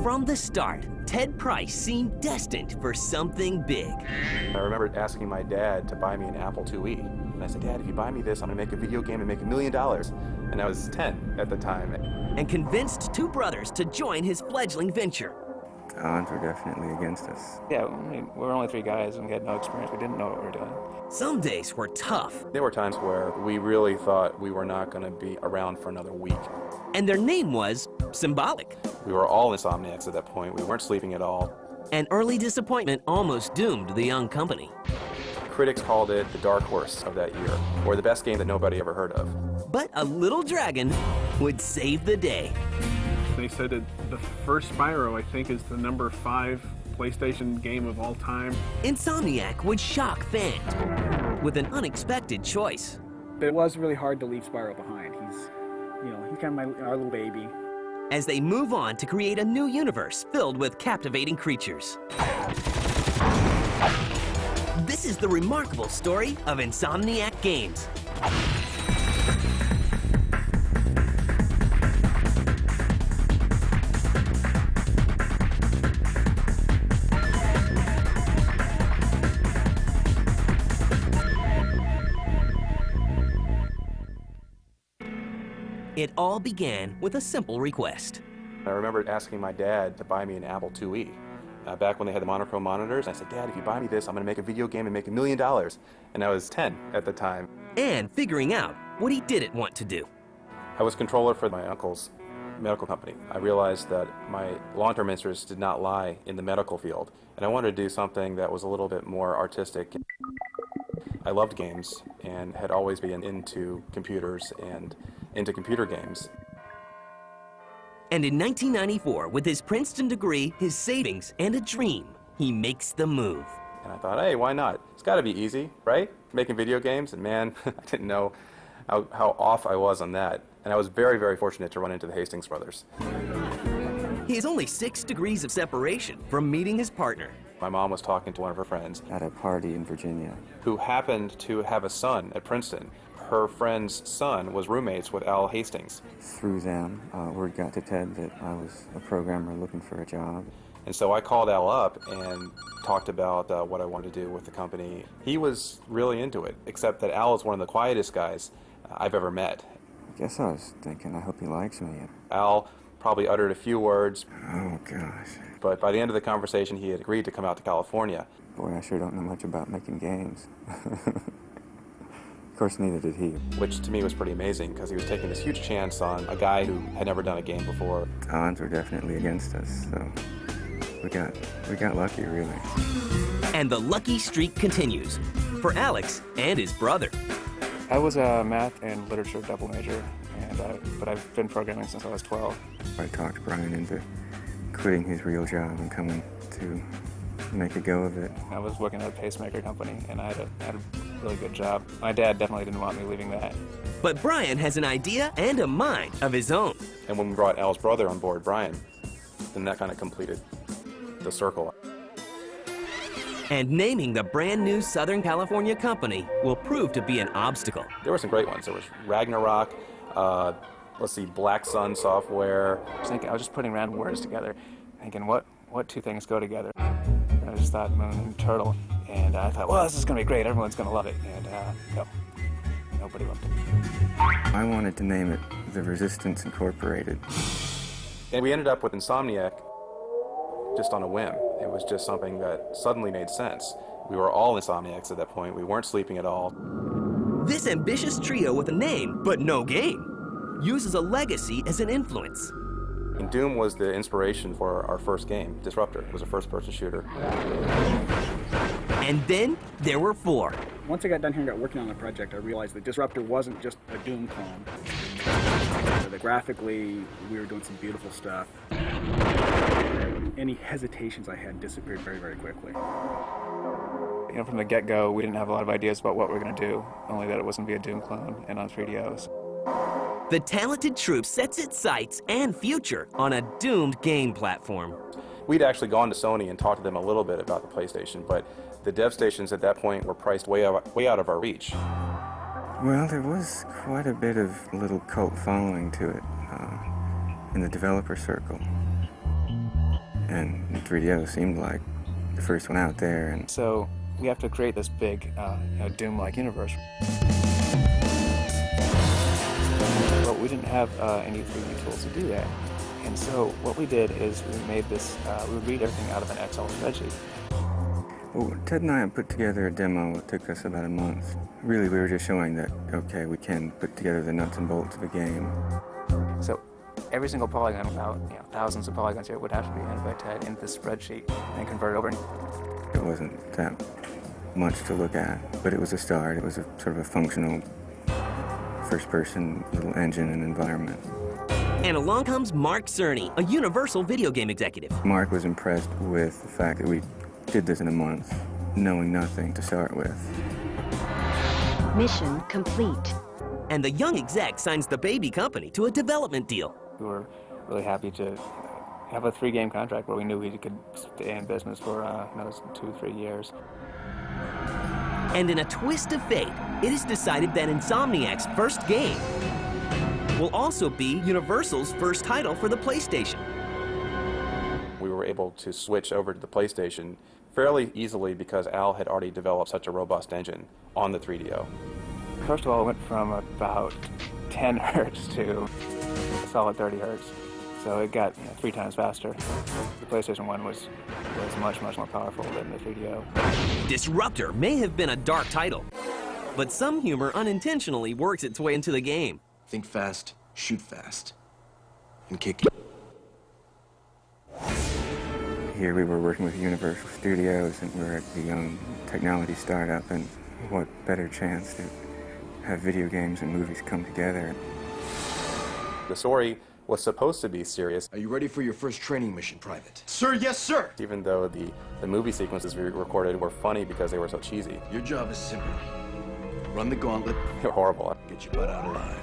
From the start, Ted Price seemed destined for something big. I remember asking my dad to buy me an Apple IIe. And I said, Dad, if you buy me this, I'm gonna make a video game and make $1 million. And I was 10 at the time. And convinced two brothers to join his fledgling venture. The odds were definitely against us. Yeah, I mean, we were only 3 guys and we had no experience. We didn't know what we were doing. Some days were tough. There were times where we really thought we were not gonna be around for another week. And their name was symbolic. We were all insomniacs at that point. We weren't sleeping at all. An early disappointment almost doomed the young company. Critics called it the dark horse of that year, or the best game that nobody ever heard of. But a little dragon would save the day. They said that the first Spyro, I think, is the number 5 PlayStation game of all time. Insomniac would shock fans with an unexpected choice. But it was really hard to leave Spyro behind. He's kind of our little baby. As they move on to create a new universe filled with captivating creatures. This is the remarkable story of Insomniac Games. It all began with a simple request. I remember asking my dad to buy me an Apple IIe. Back when they had the monochrome monitors, I said, Dad, if you buy me this, I'm gonna make a video game and make $1 million. And I was 10 at the time. And figuring out what he didn't want to do. I was controller for my uncle's medical company. I realized that my long-term interests did not lie in the medical field, and I wanted to do something that was a little bit more artistic. I loved games and had always been into computers and into computer games. And in 1994, with his Princeton degree, his savings, and a dream, he makes the move. And I thought, hey, why not? It's got to be easy, right? Making video games, and man, I didn't know how off I was on that. And I was very, very fortunate to run into the Hastings brothers. He is only 6 degrees of separation from meeting his partner. My mom was talking to one of her friends At a party in Virginia. who happened to have a son at Princeton. Her friend's son was roommates with Al Hastings. Through them, word got to Ted that I was a programmer looking for a job. And so I called Al up and talked about what I wanted to do with the company. He was really into it, except that Al is one of the quietest guys I've ever met. I guess I was thinking, I hope he likes me. Al probably uttered a few words, Oh, gosh. but by the end of the conversation, he had agreed to come out to California. Boy, I sure don't know much about making games. Of course, neither did he. Which to me was pretty amazing because he was taking this huge chance on a guy who had never done a game before. The odds were definitely against us, so we got lucky, really. And the lucky streak continues for Alex and his brother. I was a math and literature double major, but I've been programming since I was 12. I talked Brian into quitting his real job and coming to make a go of it. I was working at a pacemaker company, and I had a really good job. My dad definitely didn't want me leaving that. But Brian has an idea and a mind of his own. And when we brought Al's brother on board, Brian, then that kind of completed the circle. And naming the brand new Southern California company will prove to be an obstacle. There were some great ones. There was Ragnarok, let's see, Black Sun Software. I was just putting random words together, thinking what 2 things go together. And I just thought moon and turtle, and I thought, well, this is going to be great. Everyone's going to love it. And no, nobody loved it. I wanted to name it The Resistance Incorporated. And we ended up with Insomniac just on a whim. It was just something that suddenly made sense. We were all Insomniacs at that point. We weren't sleeping at all. This ambitious trio with a name, but no game, uses a legacy as an influence. And Doom was the inspiration for our first game, Disruptor. It was a first-person shooter. And then there were 4. Once I got done here and got working on the project, I realized that Disruptor wasn't just a Doom clone. That graphically, we were doing some beautiful stuff. Any hesitations I had disappeared very, very quickly. You know, from the get-go, we didn't have a lot of ideas about what we were going to do, only that it wasn't going to be a Doom clone and on 3DOs. The talented troupe sets its sights and future on a doomed game platform. We'd actually gone to Sony and talked to them a little bit about the PlayStation, but the dev stations at that point were priced way out of our reach. Well, there was quite a bit of little cult following to it in the developer circle. And 3DO seemed like the first one out there. And so we have to create this big Doom-like universe. But we didn't have any 3D tools to do that. And so what we did is we made this, we would read everything out of an Excel spreadsheet. well, Ted and I put together a demo. It took us about a month. Really, we were just showing that, okay, we can put together the nuts and bolts of a game. So every single polygon, about thousands of polygons here, would have to be entered by Ted into this spreadsheet and converted over. It wasn't that much to look at, but it was a start. It was a sort of a functional first-person little engine and environment. And along comes Mark Cerny, a Universal video game executive. Mark was impressed with the fact that we did this in a month, knowing nothing to start with. Mission complete. And the young exec signs the baby company to a development deal. We were really happy to have a 3-game contract where we knew we could stay in business for 2-3 years. And in a twist of fate, it is decided that Insomniac's first game will also be Universal's first title for the PlayStation. We were able to switch over to the PlayStation fairly easily because Al had already developed such a robust engine on the 3DO. First of all, it went from about 10 hertz to a solid 30 hertz. So it got 3 times faster. The PlayStation 1 was much, much more powerful than the 3DO. Disruptor may have been a dark title, but some humor unintentionally works its way into the game. Think fast, shoot fast, and kick it. Here we were working with Universal Studios, and we were a young technology startup, and what better chance to have video games and movies come together. The story was supposed to be serious. Are you ready for your first training mission, Private? Sir, yes, sir! Even though the movie sequences we recorded were funny because they were so cheesy. Your job is simple. Run the gauntlet. They were horrible. Get your butt out alive.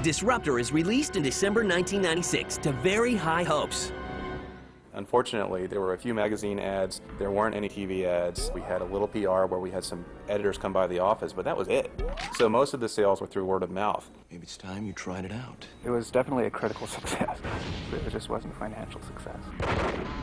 Disruptor is released in December 1996 to very high hopes. Unfortunately, there were a few magazine ads. There weren't any TV ads. We had a little PR where we had some editors come by the office, but that was it. So most of the sales were through word of mouth. Maybe it's time you tried it out. It was definitely a critical success, but it just wasn't a financial success.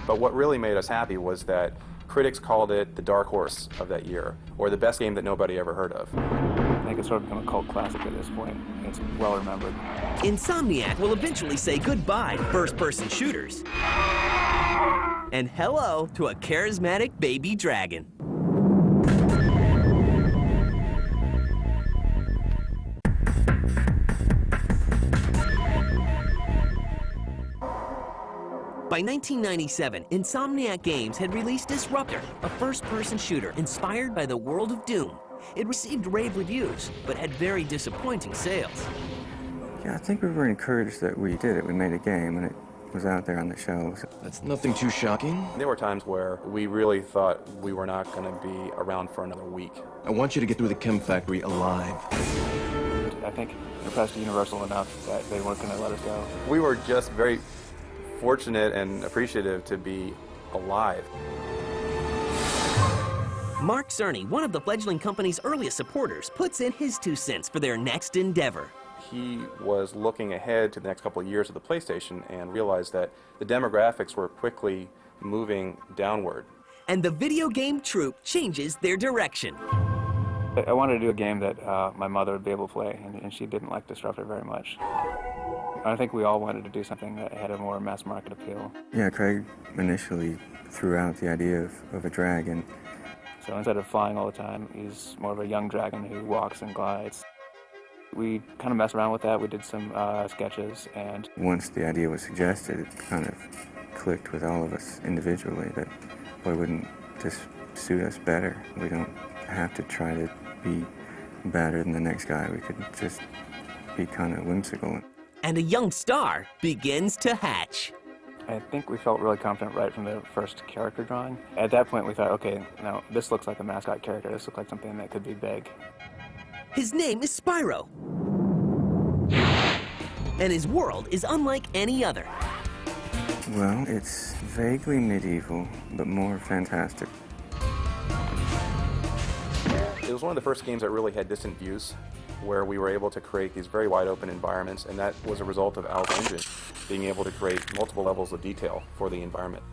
But what really made us happy was that critics called it the dark horse of that year, or the best game that nobody ever heard of. I think it's sort of become a cult classic at this point. It's well remembered. Insomniac will eventually say goodbye to first-person shooters. And hello to a charismatic baby dragon. By 1997, Insomniac Games had released Disruptor, a first-person shooter inspired by the world of Doom. It received rave reviews, but had very disappointing sales. Yeah, I think we were encouraged that we did it. We made a game, and it was out there on the shelves. That's nothing too shocking. There were times where we really thought we were not going to be around for another week. I want you to get through the chem factory alive. I think it impressed Universal enough that they weren't going to let us go. We were just very fortunate and appreciative to be alive. Mark Cerny, one of the fledgling company's earliest supporters, puts in his 2 cents for their next endeavor. He was looking ahead to the next couple of years of the PlayStation and realized that the demographics were quickly moving downward. And the video game troupe changes their direction. I wanted to do a game that my mother would be able to play, and she didn't like Disruptor very much. I think we all wanted to do something that had a more mass market appeal. Yeah, Craig initially threw out the idea of a dragon. So instead of flying all the time, he's more of a young dragon who walks and glides. We kind of messed around with that. We did some sketches, and Once the idea was suggested, it kind of clicked with all of us individually that, boy, wouldn't this suit us better? We don't have to try to be better than the next guy. We could just be kind of whimsical. And a young star begins to hatch. I think we felt really confident right from the first character drawing. At that point, we thought, okay, now this looks like a mascot character. This looks like something that could be big. His name is Spyro. And his world is unlike any other. Well, it's vaguely medieval, but more fantastic. It was one of the first games that really had distant views. where we were able to create these very wide open environments, and that was a result of Al's engine being able to create multiple levels of detail for the environment.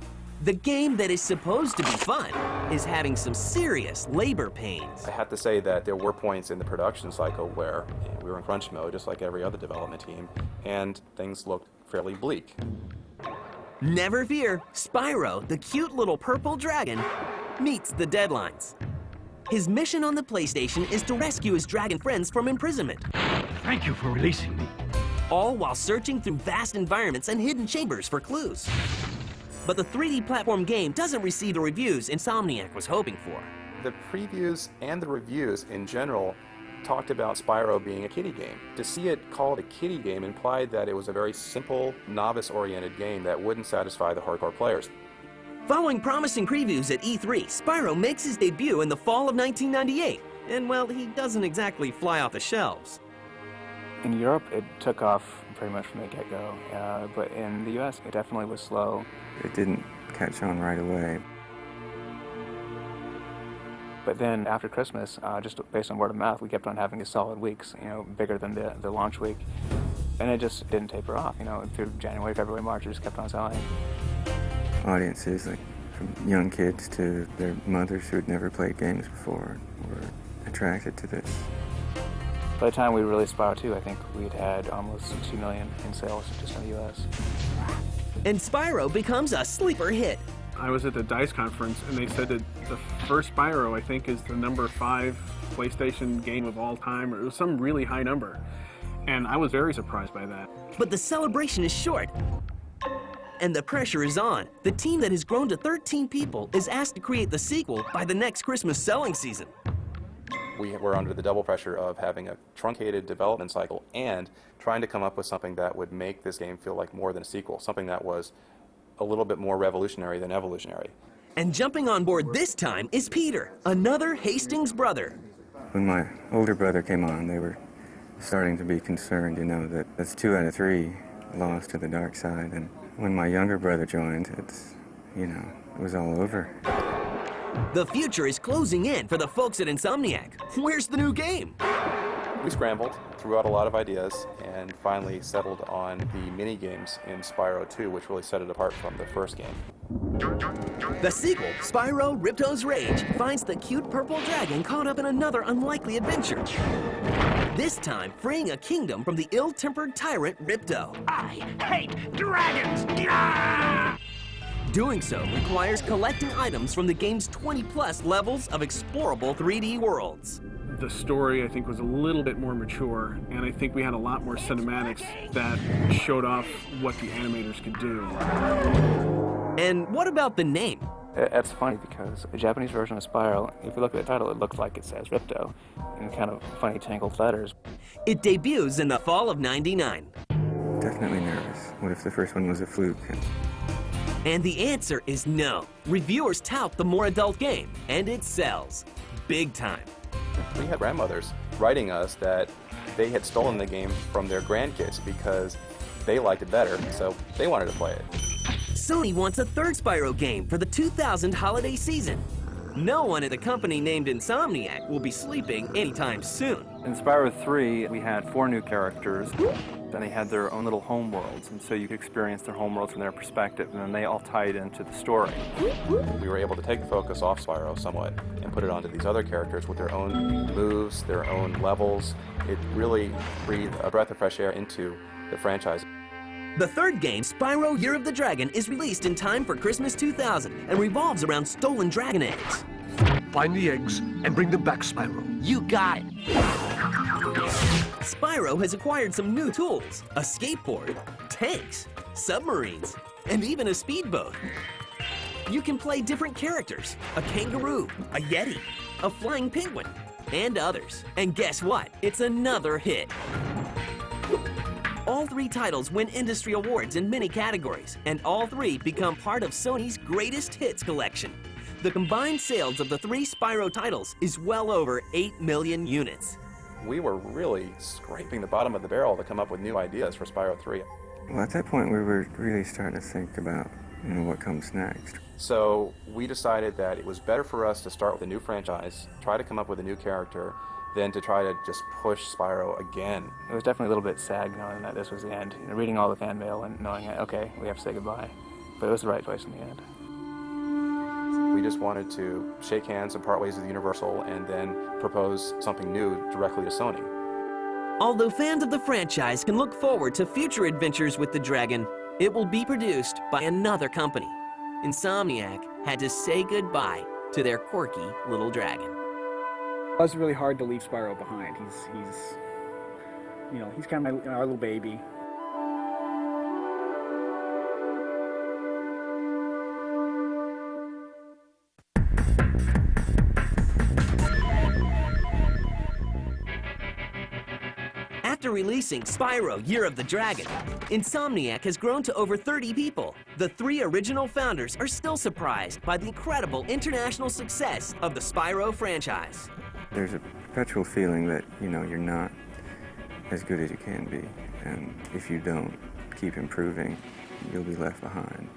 The game that is supposed to be fun is having some serious labor pains. I have to say that there were points in the production cycle where we were in crunch mode, just like every other development team, and things looked fairly bleak. Never fear, Spyro, the cute little purple dragon, meets the deadlines. His mission on the PlayStation is to rescue his dragon friends from imprisonment. Thank you for releasing me. All while searching through vast environments and hidden chambers for clues. But the 3D platform game doesn't receive the reviews Insomniac was hoping for. The previews and the reviews in general talked about Spyro being a kiddie game. To see it called a kiddie game implied that it was a very simple, novice-oriented game that wouldn't satisfy the hardcore players. Following promising previews at E3, Spyro makes his debut in the fall of 1998. And well, he doesn't exactly fly off the shelves. In Europe, it took off pretty much from the get-go, but in the US, it definitely was slow. It didn't catch on right away. But then after Christmas, just based on word of mouth, we kept on having these solid weeks, bigger than the launch week. And it just didn't taper off, through January, February, March, it just kept on selling. Audiences, like from young kids to their mothers who had never played games before, were attracted to this. By the time we released Spyro 2, I think we'd had almost 2 million in sales just in the US. And Spyro becomes a sleeper hit. I was at the DICE conference, and they said that the first Spyro, I think, is the number 5 PlayStation game of all time, or it was some really high number. And I was very surprised by that. But the celebration is short. And the pressure is on. The team that has grown to 13 people is asked to create the sequel by the next Christmas selling season. We were under the double pressure of having a truncated development cycle and trying to come up with something that would make this game feel like more than a sequel, something that was a little bit more revolutionary than evolutionary. And jumping on board this time is Peter, another Hastings brother. When my older brother came on, they were starting to be concerned, that that's 2 out of 3 lost to the dark side. And when my younger brother joined, it was all over. The future is closing in for the folks at Insomniac. Where's the new game? We scrambled, threw out a lot of ideas, and finally settled on the mini-games in Spyro 2, which really set it apart from the first game. The sequel, Spyro Ripto's Rage, finds the cute purple dragon caught up in another unlikely adventure. This time, freeing a kingdom from the ill-tempered tyrant Ripto. I hate dragons! Gah! Doing so requires collecting items from the game's 20-plus levels of explorable 3D worlds. The story, I think, was a little bit more mature, and I think we had a lot more cinematics that showed off what the animators could do. And what about the name? It's funny because the Japanese version of Spyro, if you look at the title, it looks like it says Ripto in kind of funny tangled letters. It debuts in the fall of '99. Definitely nervous. What if the first one was a fluke? And the answer is no. Reviewers tout the more adult game, and it sells. Big time. We had grandmothers writing us that they had stolen the game from their grandkids because they liked it better, so they wanted to play it. Sony wants a third Spyro game for the 2000 holiday season. No one at the company named Insomniac will be sleeping anytime soon. In Spyro 3, we had 4 new characters, and they had their own little home worlds, and so you could experience their home worlds from their perspective, and then they all tied into the story. We were able to take the focus off Spyro somewhat and put it onto these other characters with their own moves, their own levels. It really breathed a breath of fresh air into the franchise. The third game, Spyro Year of the Dragon, is released in time for Christmas 2000 and revolves around stolen dragon eggs. Find the eggs and bring them back, Spyro. You got it! Spyro has acquired some new tools: a skateboard, tanks, submarines, and even a speedboat. You can play different characters: a kangaroo, a yeti, a flying penguin, and others. And guess what? It's another hit. All 3 titles win industry awards in many categories, and all 3 become part of Sony's greatest hits collection. The combined sales of the 3 Spyro titles is well over 8 million units. We were really scraping the bottom of the barrel to come up with new ideas for Spyro 3. Well, at that point, we were really starting to think about what comes next. So we decided that it was better for us to start with a new franchise, try to come up with a new character, than to try to just push Spyro again. It was definitely a little bit sad knowing that this was the end. You know, reading all the fan mail and knowing, okay, we have to say goodbye. But it was the right choice in the end. We just wanted to shake hands and part ways with Universal and then propose something new directly to Sony. Although fans of the franchise can look forward to future adventures with the Dragon, it will be produced by another company. Insomniac had to say goodbye to their quirky little dragon. It was really hard to leave Spyro behind. He's kind of our little baby. After releasing Spyro Year of the Dragon, Insomniac has grown to over 30 people. The 3 original founders are still surprised by the incredible international success of the Spyro franchise. There's a perpetual feeling that, you're not as good as you can be, and if you don't keep improving, you'll be left behind.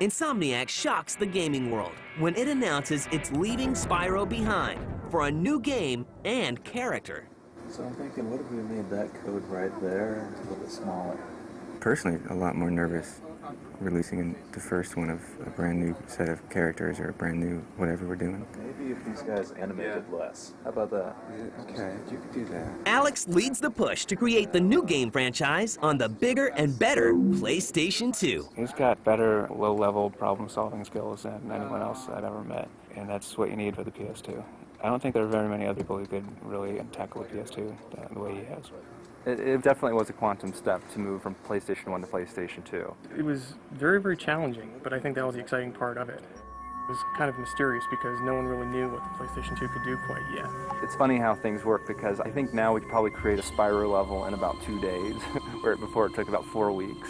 Insomniac shocks the gaming world when it announces it's leaving Spyro behind for a new game and character. So I'm thinking, what if we made that code right there and a little bit smaller? Personally, a lot more nervous releasing the first one of a brand new set of characters or a brand new whatever we're doing. Maybe if these guys animated less. How about that? Okay, you could do that. Alex leads the push to create the new game franchise on the bigger and better PlayStation 2. He's got better low-level problem-solving skills than anyone else I've ever met, and that's what you need for the PS2. I don't think there are very many other people who could really tackle the PS2 the way he has. It definitely was a quantum step to move from PlayStation 1 to PlayStation 2. It was very, very challenging, but I think that was the exciting part of it. It was kind of mysterious because no one really knew what the PlayStation 2 could do quite yet. It's funny how things work because I think now we could probably create a Spyro level in about 2 days, where before it took about 4 weeks.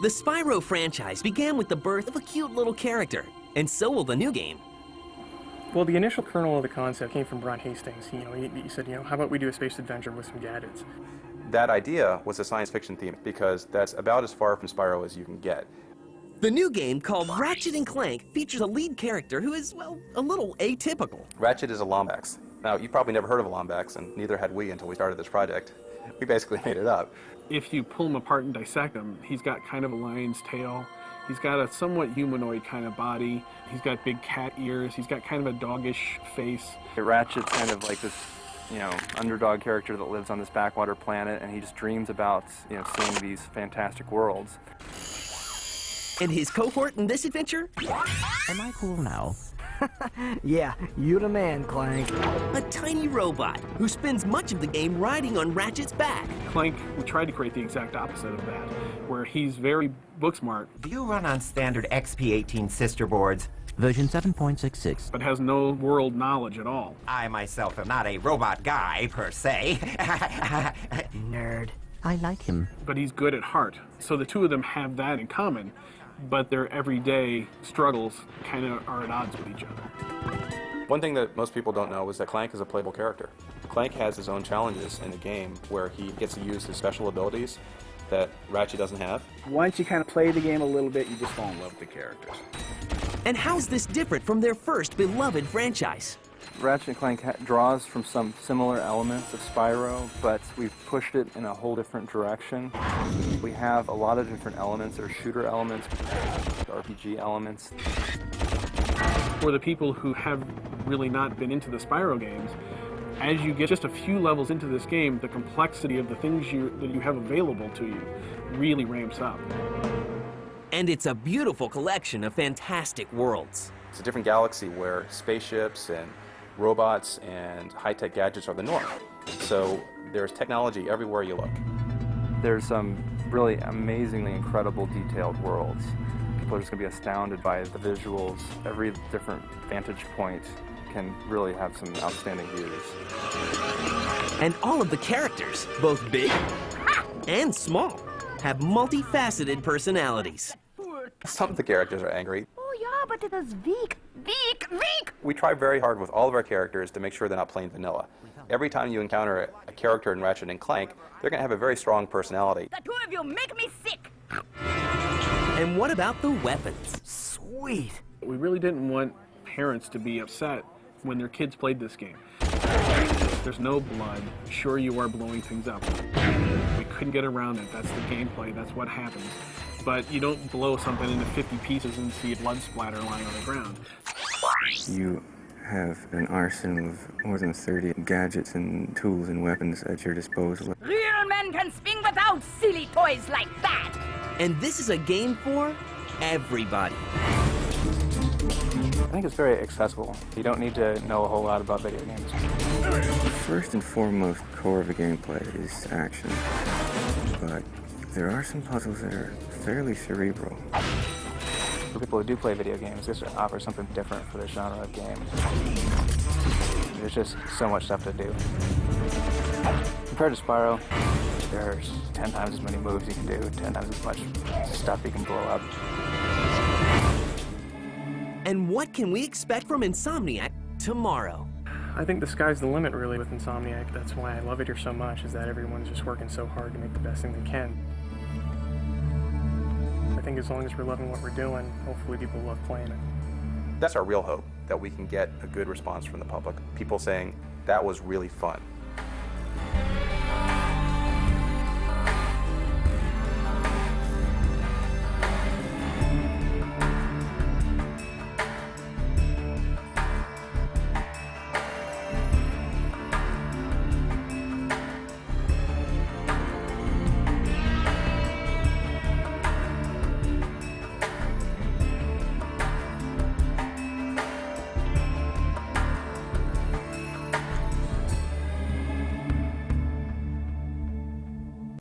The Spyro franchise began with the birth of a cute little character, and so will the new game. Well, the initial kernel of the concept came from Brian Hastings. He said, how about we do a space adventure with some gadgets? That idea was a science fiction theme because that's about as far from Spyro as you can get. The new game, called Ratchet & Clank, features a lead character who is, well, a little atypical. Ratchet is a Lombax. Now, you've probably never heard of a Lombax, and neither had we until we started this project. We basically made it up. If you pull him apart and dissect him, he's got kind of a lion's tail. He's got a somewhat humanoid kind of body. He's got big cat ears. He's got kind of a doggish face. Ratchet's kind of like this, underdog character that lives on this backwater planet, and he just dreams about, seeing these fantastic worlds. And his cohort in this adventure? Am I cool now? Yeah, you the man, Clank. A tiny robot who spends much of the game riding on Ratchet's back. Clank, we tried to create the exact opposite of that, where he's very book smart. Do you run on standard XP18 sister boards? Version 7.66. But has no world knowledge at all. I myself am not a robot guy, per se. Nerd. I like him. But he's good at heart. So the two of them have that in common, but their everyday struggles kind of are at odds with each other. One thing that most people don't know is that Clank is a playable character. Clank has his own challenges in the game where he gets to use his special abilities that Ratchet doesn't have. Once you kind of play the game a little bit, you just fall in love with the characters. And how's this different from their first beloved franchise? Ratchet & Clank draws from some similar elements of Spyro, but we've pushed it in a whole different direction. We have a lot of different elements. There are shooter elements, RPG elements. For the people who have really not been into the Spyro games, as you get just a few levels into this game, the complexity of the things that you have available to you really ramps up. And it's a beautiful collection of fantastic worlds. It's a different galaxy where spaceships and robots and high-tech gadgets are the norm. So there's technology everywhere you look. There's some really amazingly incredible detailed worlds. People are just going to be astounded by the visuals. Every different vantage point can really have some outstanding views. And all of the characters, both big and small, have multifaceted personalities. Some of the characters are angry. Oh yeah, but it is weak. We try very hard with all of our characters to make sure they're not plain vanilla. Every time you encounter a character in Ratchet & Clank, they're going to have a very strong personality. The two of you make me sick. And what about the weapons? Sweet. We really didn't want parents to be upset when their kids played this game. There's no blood. Sure, you are blowing things up. We couldn't get around it. That's the gameplay. That's what happens. But you don't blow something into 50 pieces and see a blood splatter lying on the ground. You have an arsenal of more than 30 gadgets and tools and weapons at your disposal. Real men can swing without silly toys like that. And this is a game for everybody. I think it's very accessible. You don't need to know a whole lot about video games. The first and foremost core of the gameplay is action, but there are some puzzles that are fairly cerebral. For people who do play video games, this offers something different for the genre of game. There's just so much stuff to do. Compared to Spyro, there's 10 times as many moves you can do, 10 times as much stuff you can blow up. And what can we expect from Insomniac tomorrow? I think the sky's the limit, really, with Insomniac. That's why I love it here so much, is that everyone's just working so hard to make the best thing they can. I think as long as we're loving what we're doing, hopefully people love playing it. That's our real hope, that we can get a good response from the public. People saying, that was really fun.